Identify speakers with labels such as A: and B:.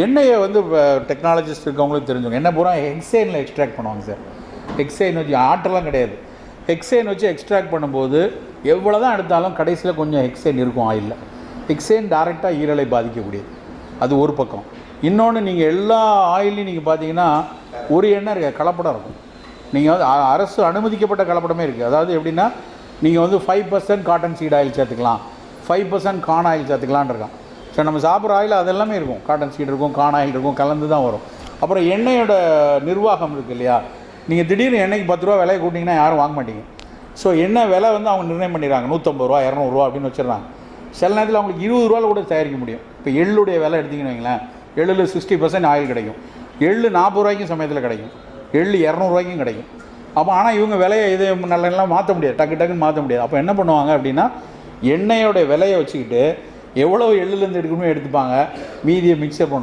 A: எண்ணெயை வந்து டெக்னாலஜிஸ்ட் இருக்கவங்களுக்கு தெரிஞ்சுங்க. எண்ணெய் பூரா ஹெக்ஸேனில் எக்ஸ்ட்ராக்ட் பண்ணுவாங்க சார். ஹெக்ஸைன் வச்சு ஆட்டெல்லாம் கிடையாது. ஹெக்ஸைன் வச்சு எக்ஸ்ட்ராக்ட் பண்ணும்போது எவ்வளோ தான் எடுத்தாலும் கடைசியில் கொஞ்சம் ஹெக்ஸைன் இருக்கும் ஆயிலில். ஹெக்ஸைன் டைரெக்டாக ஈரலை பாதிக்கக்கூடியது. அது ஒரு பக்கம். இன்னொன்று, நீங்கள் எல்லா ஆயிலையும் நீங்கள் பார்த்தீங்கன்னா ஒரு எண்ணெய் இருக்க கலப்படம் இருக்கும். நீங்கள் வந்து அரசு அனுமதிக்கப்பட்ட கலப்படமே இருக்குது. அதாவது எப்படின்னா, நீங்கள் வந்து 5% காட்டன் சீட் ஆயில் சேர்த்துக்கலாம், 5% கார்ன் ஆயில் சேர்த்துக்கலான் இருக்கான். ஸோ நம்ம சாப்பிட்ற ஆயில் அதெல்லாமே இருக்கும். காட்டன் சீட் இருக்கும், கார்ன் ஆயில் இருக்கும், கலந்து தான் வரும். அப்புறம் எண்ணெயோட நிர்வாகம் இருக்குது இல்லையா, நீங்கள் திடீர்னு எண்ணெய்க்கு 10 ரூபா விலையை கூட்டிங்கன்னா யாரும் வாங்க மாட்டீங்க. ஸோ எண்ணெய் விலை வந்து அவங்க நிர்ணயம் பண்ணிடுறாங்க, 150 ரூபா 200 ரூபா அப்படின்னு வச்சிடறாங்க. சில நேரத்தில் அவங்களுக்கு 20 ரூபாவில் கூட தயாரிக்க முடியும். இப்போ எள்ளுடைய விலை எடுத்திங்கன்னு வைங்களேன், எள்ளில் 60% ஆயில் கிடைக்கும். எள்ளு 40 ரூபாய்க்கும் சமயத்தில் கிடைக்கும், எள்ளு 200 ரூபாய்க்கும் கிடைக்கும். அப்போ ஆனால் இவங்க விலையை இது நல்லெல்லாம் மாற்ற முடியாது, டக்குன்னு மாற்ற முடியாது. அப்போ என்ன பண்ணுவாங்க அப்படின்னா, எண்ணெயோடைய விலையை வச்சுக்கிட்டு எவ்வளோ எள்ளுலேருந்து எடுக்கணுமோ எடுத்துப்பாங்க, மீதியை மிக்சர் பண்ணுவாங்க.